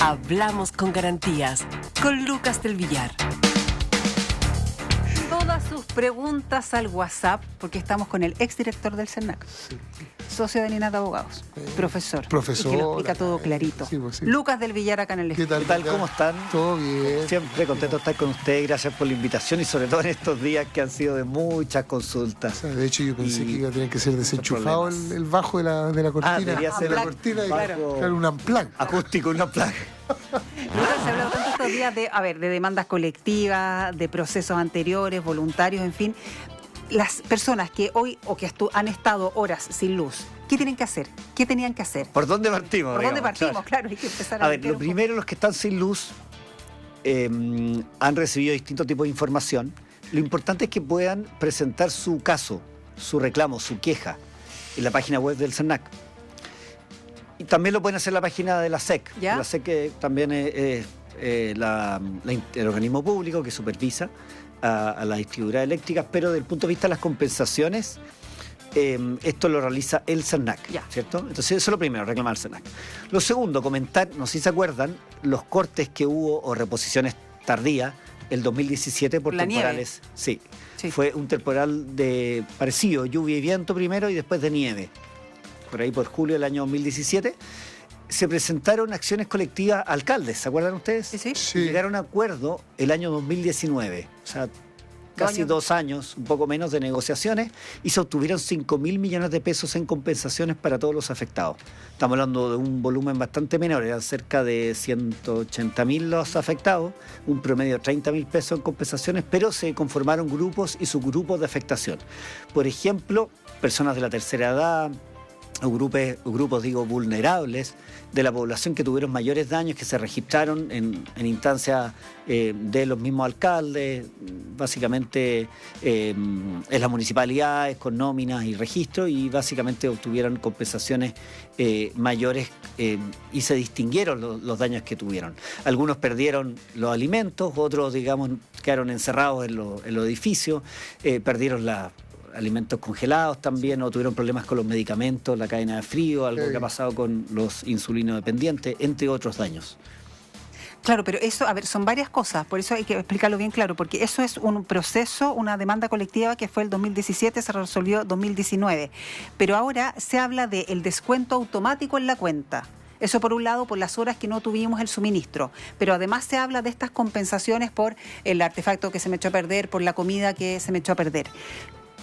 Hablamos con garantías con Lucas del Villar. Todas sus preguntas al WhatsApp, porque estamos con el exdirector del CERNAC, socio de Ninata Abogados, profesor, y que lo explica todo clarito. Sí, pues sí. Lucas del Villar acá en el estudio. ¿Qué tal? ¿Cómo están? Todo bien. Siempre contento de estar con ustedes. Gracias por la invitación y sobre todo en estos días que han sido de muchas consultas. De hecho, yo pensé que iba a tener que ser desenchufado problemas. el bajo de la cortina. Debería ser la Unplugged, cortina y claro. claro, un unplug. Acústico, una plaga. Lucas, se ha hablado tanto estos días de demandas colectivas, de procesos anteriores, voluntarios, en fin. Las personas que hoy o que han estado horas sin luz, ¿qué tienen que hacer? ¿Qué tenían que hacer? ¿Por dónde partimos? ¿Por dónde digamos? partimos? Claro, hay que empezar A ver, meter lo un poco. primero, los que están sin luz han recibido distintos tipos de información. Lo importante es que puedan presentar su caso, su reclamo, su queja en la página web del CERNAC. Y también lo pueden hacer en la página de la SEC. ¿Ya? La SEC también es el organismo público que supervisa a las distribuidoras eléctricas, pero desde el punto de vista de las compensaciones, esto lo realiza el CERNAC, Ya. ¿cierto? Entonces eso es lo primero, reclamar al CERNAC. Lo segundo, comentar, no sé si se acuerdan, los cortes que hubo o reposiciones tardías el 2017 por La nieve. temporales. Sí, Sí. fue un temporal de parecido, lluvia y viento primero y después de nieve. Por ahí por julio del año 2017, se presentaron acciones colectivas a alcaldes, ¿se acuerdan ustedes? Sí, sí. Sí. Llegaron a acuerdo el año 2019, o sea, casi 2 años, un poco menos de negociaciones, y se obtuvieron 5.000 millones de pesos en compensaciones para todos los afectados. Estamos hablando de un volumen bastante menor, eran cerca de 180.000 los afectados, un promedio de 30.000 pesos en compensaciones, pero se conformaron grupos y subgrupos de afectación. Por ejemplo, personas de la tercera edad, o grupos vulnerables de la población que tuvieron mayores daños que se registraron en instancias de los mismos alcaldes, básicamente en las municipalidades con nóminas y registros, y básicamente obtuvieron compensaciones mayores y se distinguieron los daños que tuvieron. Algunos perdieron los alimentos, otros quedaron encerrados en los edificios, perdieron alimentos congelados también, o tuvieron problemas con los medicamentos, la cadena de frío, algo que ha pasado con los insulinodependientes, entre otros daños. Claro, pero eso, son varias cosas, por eso hay que explicarlo bien claro, porque eso es un proceso, una demanda colectiva que fue el 2017, se resolvió 2019, pero ahora se habla del descuento automático en la cuenta. Eso por un lado, por las horas que no tuvimos el suministro, pero además se habla de estas compensaciones por el artefacto que se me echó a perder, por la comida que se me echó a perder.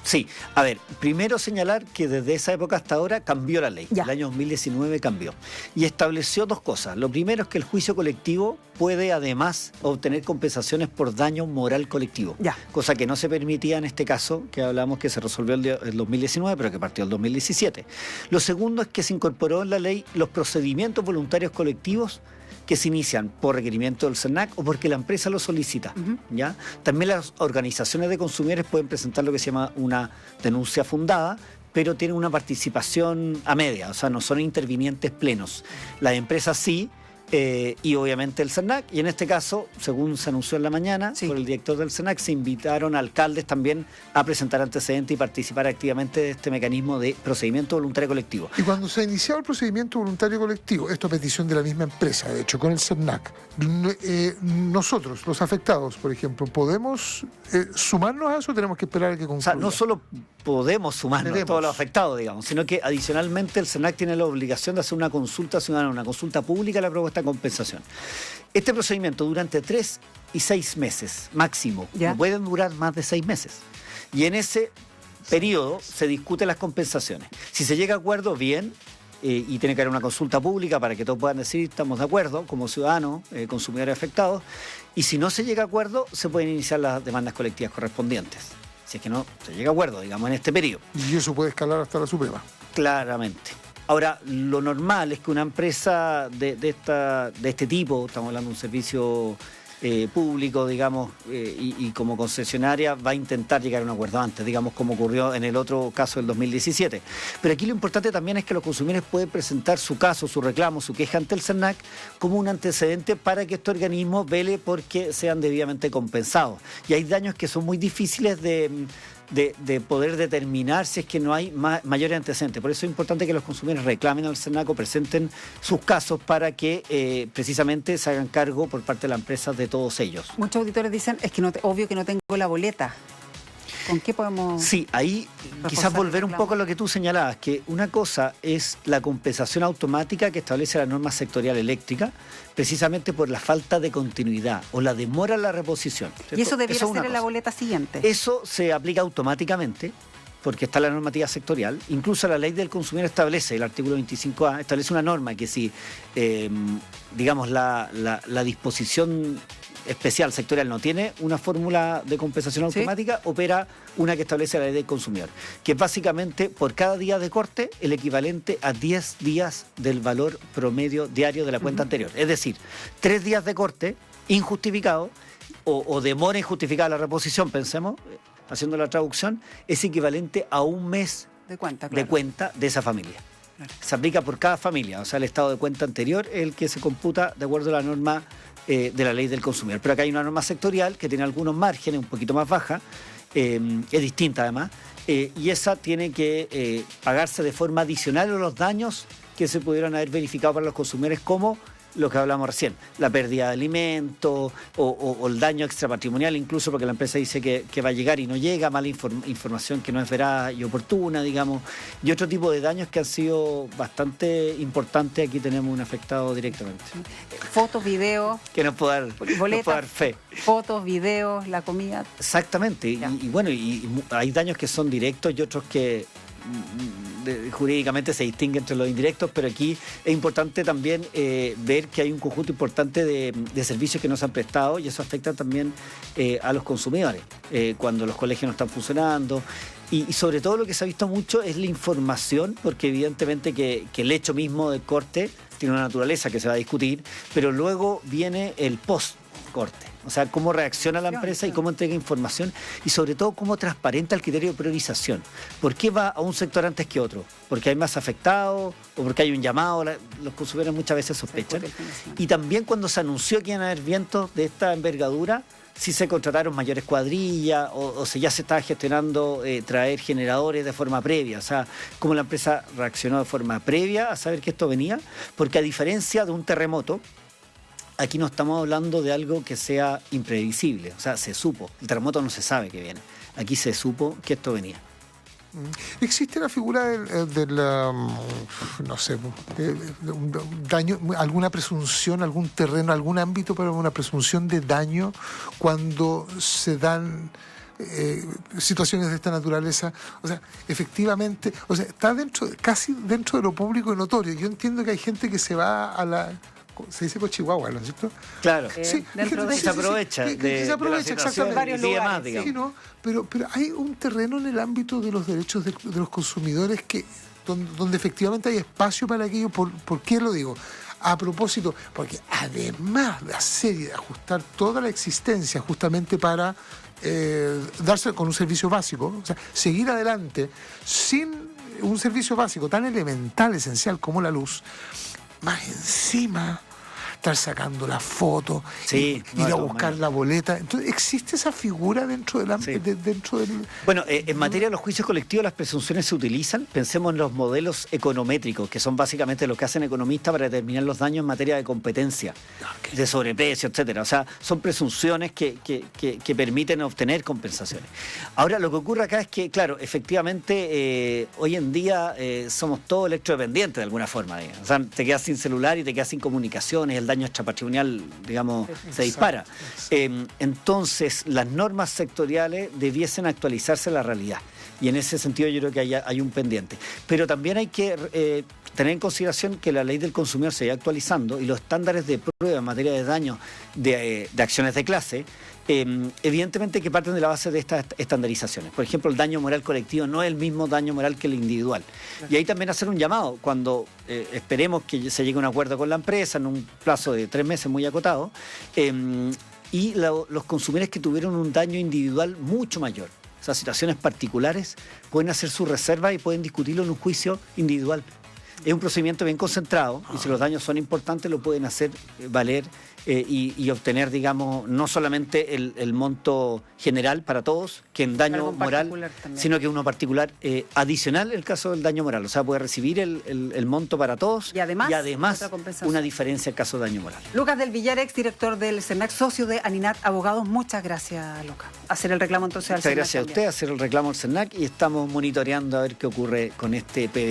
Sí, a ver, primero señalar que desde esa época hasta ahora cambió la ley. Ya. El año 2019 cambió y estableció 2 cosas. Lo primero es que el juicio colectivo puede además obtener compensaciones por daño moral colectivo, Ya. cosa que no se permitía en este caso que hablamos que se resolvió el 2019, pero que partió el 2017. Lo segundo es que se incorporó en la ley los procedimientos voluntarios colectivos que se inician por requerimiento del CERNAC o porque la empresa lo solicita. ¿Ya? También las organizaciones de consumidores pueden presentar lo que se llama una denuncia fundada, pero tienen una participación a media, o sea, no son intervinientes plenos. Las empresas sí, y obviamente el CERNAC, y en este caso, según se anunció en la mañana, Sí. por el director del CERNAC, se invitaron a alcaldes también a presentar antecedentes y participar activamente de este mecanismo de procedimiento voluntario colectivo. Y cuando se ha iniciado el procedimiento voluntario colectivo, esto a petición de la misma empresa, de hecho, con el CERNAC, nosotros, los afectados, por ejemplo, ¿podemos sumarnos a eso o tenemos que esperar a que O concluya? sea, no solo podemos sumarnos a todos los afectados, sino que adicionalmente el CERNAC tiene la obligación de hacer una consulta ciudadana, una consulta pública a la propuesta de compensación. Este procedimiento dura entre 3 y 6 meses máximo, ¿Ya? no pueden durar más de 6 meses. Y en ese periodo se discuten las compensaciones. Si se llega a acuerdo, bien, y tiene que haber una consulta pública para que todos puedan decir estamos de acuerdo como ciudadanos, consumidores afectados, y si no se llega a acuerdo, se pueden iniciar las demandas colectivas correspondientes. Si es que no se llega a acuerdo, en este periodo. Y eso puede escalar hasta la Suprema. Claramente. Ahora, lo normal es que una empresa de este tipo, estamos hablando de un servicio público, y como concesionaria va a intentar llegar a un acuerdo antes, como ocurrió en el otro caso del 2017. Pero aquí lo importante también es que los consumidores pueden presentar su caso, su reclamo, su queja ante el CERNAC como un antecedente para que este organismo vele porque sean debidamente compensados. Y hay daños que son muy difíciles de de poder determinar si es que no hay mayores antecedentes. Por eso es importante que los consumidores reclamen al SERNAC o presenten sus casos para que precisamente se hagan cargo por parte de la empresa de todos ellos. Muchos auditores dicen, es que obvio que no tengo la boleta. ¿Con qué podemos...? Sí, ahí quizás volver un poco a lo que tú señalabas, que una cosa es la compensación automática que establece la norma sectorial eléctrica, precisamente por la falta de continuidad o la demora en la reposición. ¿Cierto? Y eso debiera es una ser en la cosa. boleta siguiente. Eso se aplica automáticamente, porque está la normativa sectorial. Incluso la ley del consumidor establece, el artículo 25A, establece una norma que si, digamos, la disposición especial sectorial no tiene una fórmula de compensación automática, opera una que establece la ley del consumidor, que es básicamente por cada día de corte el equivalente a 10 días del valor promedio diario de la cuenta anterior. Es decir, 3 días de corte injustificado o demora injustificada la reposición, pensemos, haciendo la traducción, es equivalente a un mes de cuenta, de cuenta de esa familia. Claro. Se aplica por cada familia, o sea, el estado de cuenta anterior es el que se computa de acuerdo a la norma de la ley del consumidor. Pero acá hay una norma sectorial que tiene algunos márgenes, un poquito más baja, es distinta además, y esa tiene que pagarse de forma adicional a los daños que se pudieron haber verificado para los consumidores, como lo que hablamos recién, la pérdida de alimentos o el daño extrapatrimonial, incluso porque la empresa dice que va a llegar y no llega, mala información que no es veraz y oportuna, digamos, y otro tipo de daños que han sido bastante importantes. Aquí tenemos un afectado directamente. Fotos, videos. Que nos puede dar fe. Fotos, videos, la comida. Exactamente, y bueno, y hay daños que son directos y otros que jurídicamente se distingue entre los indirectos, pero aquí es importante también ver que hay un conjunto importante de servicios que no se han prestado, y eso afecta también a los consumidores cuando los colegios no están funcionando, y sobre todo lo que se ha visto mucho es la información, porque evidentemente que el hecho mismo del corte tiene una naturaleza que se va a discutir, pero luego viene el post-corte. O sea, cómo reacciona la empresa y cómo entrega información, y sobre todo cómo transparenta el criterio de priorización. ¿Por qué va a un sector antes que otro? ¿Porque hay más afectados o porque hay un llamado? Los consumidores muchas veces sospechan. Y también cuando se anunció que iban a haber vientos de esta envergadura, si se contrataron mayores cuadrillas o si ya se estaba gestionando traer generadores de forma previa. O sea, cómo la empresa reaccionó de forma previa a saber que esto venía, porque a diferencia de un terremoto, aquí no estamos hablando de algo que sea imprevisible. O sea, se supo. El terremoto no se sabe que viene. Aquí se supo que esto venía. ¿Existe la figura del no sé, de un daño, alguna presunción, algún terreno, algún ámbito para una presunción de daño cuando se dan situaciones de esta naturaleza? O sea, efectivamente, o sea, está casi dentro de lo público y notorio. Yo entiendo que hay gente que se va a la... Se dice cochihuahua, ¿no es cierto? Claro. Sí, dentro de se aprovecha de la situación, varios lugares, digamos. Sí, ¿no? Pero hay un terreno en el ámbito de los derechos de los consumidores que donde efectivamente hay espacio para aquello. ¿Por qué lo digo? A propósito, porque además de hacer y de ajustar toda la existencia justamente para darse con un servicio básico, o sea, seguir adelante sin un servicio básico tan elemental, esencial como la luz, más encima estar sacando la foto, ir a buscar la boleta. Entonces, ¿existe esa figura dentro del... Bueno, en materia de los juicios colectivos, las presunciones se utilizan. Pensemos en los modelos econométricos, que son básicamente lo que hacen economistas para determinar los daños en materia de competencia, de sobreprecio, etcétera. O sea, son presunciones que permiten obtener compensaciones. Ahora, lo que ocurre acá es que, claro, efectivamente, hoy en día somos todos electrodependientes de alguna forma. O sea, te quedas sin celular y te quedas sin comunicaciones, el daño extrapatrimonial, digamos, se dispara. Entonces, las normas sectoriales debiesen actualizarse a la realidad. Y en ese sentido yo creo que hay un pendiente. Pero también hay que tener en consideración que la ley del consumidor se va actualizando y los estándares de prueba en materia de daño de acciones de clase, evidentemente que parten de la base de estas estandarizaciones. Por ejemplo, el daño moral colectivo no es el mismo daño moral que el individual. Y ahí también hacer un llamado cuando esperemos que se llegue a un acuerdo con la empresa en un plazo de 3 meses muy acotado, y los consumidores que tuvieron un daño individual mucho mayor, esas situaciones particulares, pueden hacer su reserva y pueden discutirlo en un juicio individual. Es un procedimiento bien concentrado y si los daños son importantes lo pueden hacer valer y obtener, digamos, no solamente el monto general para todos, que en daño moral, sino que uno particular adicional el caso del daño moral. O sea, puede recibir el monto para todos y además una diferencia en caso de daño moral. Lucas del Villar, ex director del CERNAC, socio de Aninat Abogados. Muchas gracias, Lucas. Hacer el reclamo entonces al CERNAC. Muchas gracias a usted, hacer el reclamo al CERNAC y estamos monitoreando a ver qué ocurre con este PVC.